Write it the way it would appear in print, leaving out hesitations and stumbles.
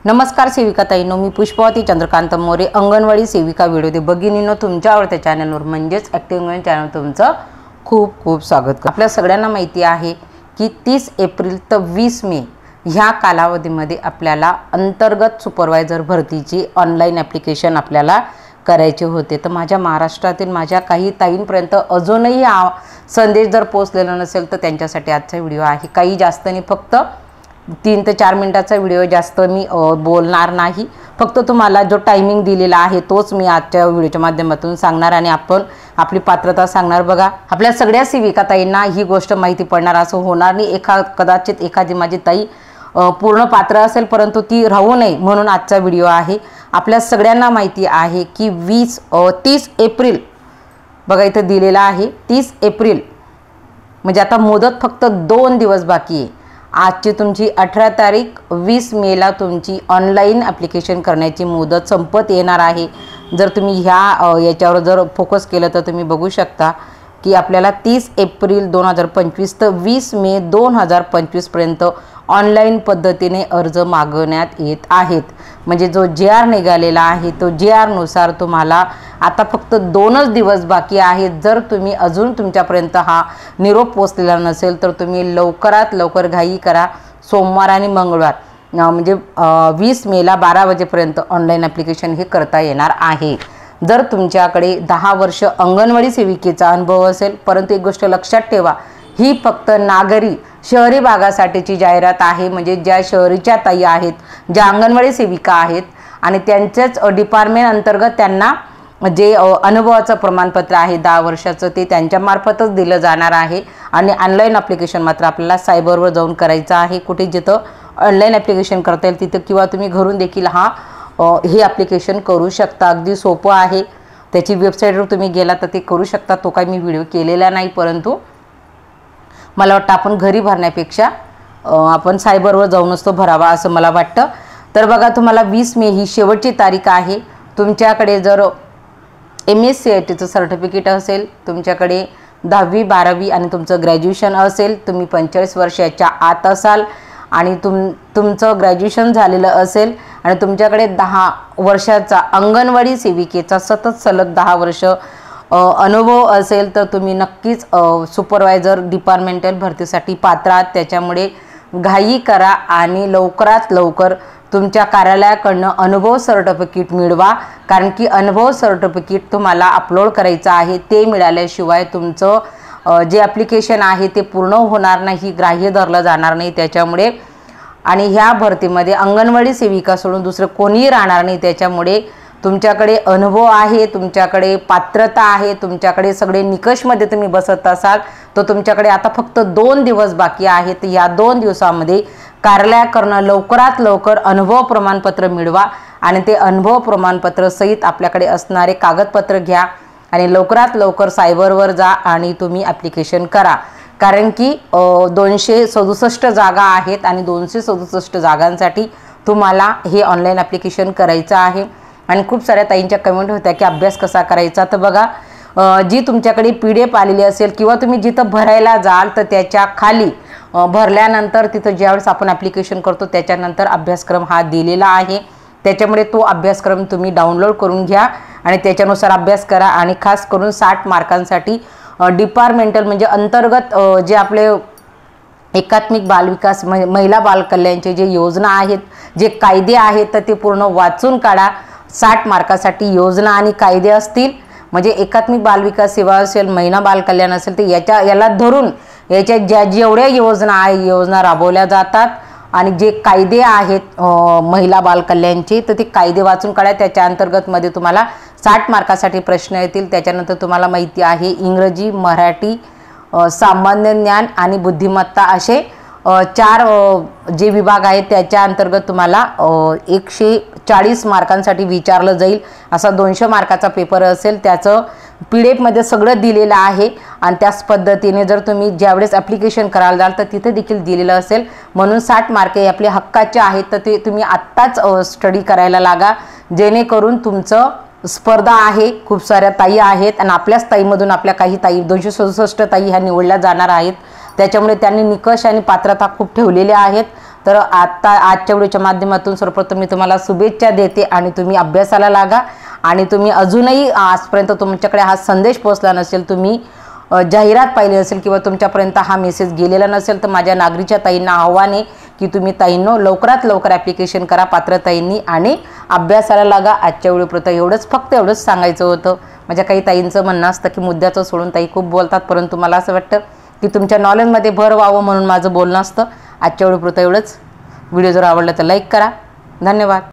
नमस्कार सेविका ताईंनो, मी पुष्पवती चंद्रकांत मोरे, अंगणवाडी सेविका व्हिडिओ भगिनींनो तुमच्या आवडत्या चॅनलवर म्हणजेच ॲक्टिव्ह वुमन चॅनल तुमचं खूप खूप स्वागत करतो। आपल्या सगळ्यांना माहिती आहे की 30 एप्रिल ते 20 मे ह्या कालावधीमध्ये आपल्याला अंतर्गत सुपरवायझर भरतीची ऑनलाईन ॲप्लिकेशन आपल्याला करायचे होते। तर माझ्या महाराष्ट्रातील माझ्या काही ताईंपर्यंत अजूनही हा संदेश जर पोहोचलेला नसेल तर त्यांच्यासाठी आजचा व्हिडिओ आहे। काही जास्त नाही, फक्त 3 ते 4 मिनिटाचा व्हिडिओ, जास्त मी बोलणार नाही। फक्त तुम्हाला जो टायमिंग दिलेला आहे तोच मी आजच्या व्हिडिओच्या माध्यमातून सांगणार आणि आपण आपली पात्रता सांगणार। बघा, आपल्या सगळ्या सेविका ताईंना ही गोष्ट माहिती पडणार असं होणार नाही। कदाचित एखादी माझी ताई पूर्ण पात्र असेल परंतु ती राहू नये म्हणून आजचा व्हिडिओ आहे। आपल्या सगळ्यांना माहिती आहे की 30 एप्रिल बघा इथे दिलेला आहे। 30 एप्रिल म्हणजे आता मुदत फक्त 2 दिवस बाकी आहे। आजची तुमची 18 तारीख, 20 मेला तुमची ऑनलाईन ॲप्लिकेशन करण्याची मुदत संपत येणार आहे। जर तुम्ही याच्यावर जर फोकस केलं तर तुम्ही बघू शकता की आपल्याला 30 एप्रिल 2025 ते 20 मे 2025 पर्यंत ऑनलाईन पद्धतीने अर्ज मागवण्यात येत आहेत। म्हणजे जो JR निघालेला आहे तो JR नुसार तुम्हाला आता फक्त 2च दिवस बाकी आहेत। जर तुम्ही अजून तुमच्यापर्यंत हा निरोप पोहोचलेला नसेल तर तुम्ही लवकरात लवकर घाई करा। सोमवार आणि मंगळवार म्हणजे 20 मेला 12 वाजेपर्यंत ऑनलाईन ॲप्लिकेशन हे करता येणार आहे। जर तुमच्याकडे 10 वर्ष अंगणवाडी सेविकेचा अनुभव असेल, परंतु एक गोष्ट लक्षात ठेवा, ही फक्त नागरी शहरी भागासाठीची जाहिरात आहे। म्हणजे ज्या शहरीच्या ताई आहेत, ज्या अंगणवाडी सेविका आहेत आणि त्यांच्याच डिपार्टमेंट अंतर्गत त्यांना जे अनुभवाचं प्रमाणपत्र आहे 10 वर्षाचं ते त्यांच्यामार्फतच दिलं जाणार आहे। आणि ऑनलाईन ॲप्लिकेशन मात्र आपल्याला सायबरवर जाऊन करायचं आहे। कुठे जिथं ऑनलाईन ॲप्लिकेशन करता येईल तिथं, किंवा तुम्ही घरून देखील हे ॲप्लिकेशन करू शकता। अगदी सोपं आहे। त्याची वेबसाईटवर तुम्ही गेला तर ते करू शकता। तो काही मी व्हिडिओ केलेला नाही, परंतु मला वाटतं आपण घरी भरण्यापेक्षा आपण सायबरवर जाऊनच तो भरावा असं मला वाटतं। तर बघा, तुम्हाला 20 मे ही शेवटची तारीख आहे। तुमच्याकडे जर MSCITचं सर्टिफिकेट असेल, तुमच्याकडे 10वी 12वी आणि तुमचं ग्रॅज्युएशन असेल, तुम्ही 45 वर्षाच्या आत असाल आणि तुमचं ग्रॅज्युएशन झालेलं असेल आणि तुमच्याकडे 10 वर्षाचा अंगणवाडी सेविकेचा सतत सलग 10 वर्ष अनुभव असेल तर तुम्ही नक्कीच सुपरवायझर डिपार्टमेंटल भरतीसाठी पात्र आहात। त्याच्यामुळे घाई करा आणि लवकरात लवकर तुमच्या कार्यालयाकडून अनुभव सर्टिफिकेट मिळवा, कारण की अनुभव सर्टिफिकेट तुम्हाला अपलोड करायचं आहे। ते मिळाल्याशिवाय तुमचं जे ॲप्लिकेशन आहे ते पूर्ण होणार नाही, ग्राह्य धरलं जाणार नाही। त्याच्यामुळे आणि ह्या भरतीमध्ये अंगणवाडी सेविका सोडून दुसरं कोणीही राहणार नाही। त्याच्यामुळे तुमच्याकडे अनुभव आहे, तुमच्याकडे पात्रता आहे, तुमच्याकडे सगळे निकषमध्ये तुम्ही बसत असाल तर तुमच्याकडे आता फक्त 2 दिवस बाकी आहेत। या 2 दिवसामध्ये कार्यालयाकडून लवकरात लवकर अनुभव प्रमाणपत्र मिळवा आणि ते अनुभव प्रमाणपत्र सहित आपल्याकडे असणारे कागदपत्र घ्या आणि लवकरात लवकर सायबरवर जा आणि तुम्ही ॲप्लिकेशन करा। कारण की 267 जागा आहेत आणि 267 जागांसाठी तुम्हाला हे ऑनलाईन ॲप्लिकेशन करायचं आहे। आणि खूप साऱ्या ताईंच्या कमेंट होत्या की अभ्यास कसा करायचा। तर बघा, जी तुमच्याकडे PDF आलेली असेल किंवा तुम्ही जिथं भरायला जाल तर त्याच्या खाली भरल्यानंतर तिथं ज्यावेळेस आपण ॲप्लिकेशन करतो त्याच्यानंतर अभ्यासक्रम हा दिलेला आहे। त्याच्यामुळे तो अभ्यासक्रम तुम्ही डाउनलोड करून घ्या आणि त्याच्यानुसार अभ्यास करा। आणि खास करून 60 मार्कांसाठी डिपार्टमेंटल म्हणजे अंतर्गत जे आपले एकात्मिक बालविकास महिला बालकल्याणचे जे योजना आहेत, जे कायदे आहेत तर ते पूर्ण वाचून काढा। 60 मार्कासाठी योजना आणि कायदे असतील, म्हणजे एकात्मिक बालविकास सेवा असेल, महिला बालकल्याण असेल तर याला धरून याच्या जेवढ्या योजना राबवल्या जातात आणि जे कायदे आहेत महिला बालकल्याणचे तर ते कायदे वाचून काढा। त्याच्या अंतर्गतमध्ये तुम्हाला 60 मार्कासाठी प्रश्न येतील। त्याच्यानंतर तुम्हाला माहिती आहे इंग्रजी, मराठी, सामान्य ज्ञान आणि बुद्धिमत्ता असे 4 जे विभाग आहेत त्याच्या अंतर्गत तुम्हाला 140 मार्कांसाठी विचारलं जाईल। असा 200 मार्काचा पेपर असेल, त्याचं PDF मध्ये सगळं दिलेलं आहे। आणि त्याच पद्धतीने जर तुम्ही ज्यावेळेस ॲप्लिकेशन करायला जाल तर तिथे देखील दिलेलं असेल। म्हणून 60 मार्क हे आपले हक्काचे आहेत, तर ते तुम्ही आत्ताच स्टडी करायला लागा, जेणेकरून तुमचं स्पर्धा आहे। खूप साऱ्या ताई आहेत आणि आपल्याच ताईमधून आपल्या काही ताई 267 ताई ह्या निवडल्या जाणार आहेत। त्याच्यामुळे त्यांनी निकष आणि पात्रता खूप ठेवलेल्या आहेत। तर आता आजच्या व्हिडिओच्या माध्यमातून सर्वप्रथम मी तुम्हाला शुभेच्छा देते आणि तुम्ही अभ्यासाला लागा। आणि तुम्ही अजूनही आजपर्यंत तुमच्याकडे हा संदेश पोहोचला नसेल, तुम्ही जाहिरात पाहिली असेल किंवा तुमच्यापर्यंत हा मेसेज गेलेला नसेल, तर माझ्या नागरीच्या ताईंना आव्हान आहे की तुम्ही ताईंनो लवकरात लवकर ॲप्लिकेशन करा पात्र ताईंनी आणि अभ्यासाला लागा। आजच्या व्हिडिओपुरतं एवढंच, फक्त एवढंच सांगायचं होतं। माझ्या काही ताईंचं म्हणणं असतं की मुद्द्याचं सोडून ताई खूप बोलतात, परंतु मला असं वाटतं की तुमच्या नॉलेजमध्ये भर व्हावं म्हणून माझं बोलणं असतं। आजच्या व्हिडिओपुरतं एवढंच। व्हिडिओ जर आवडला तर लाईक करा। धन्यवाद।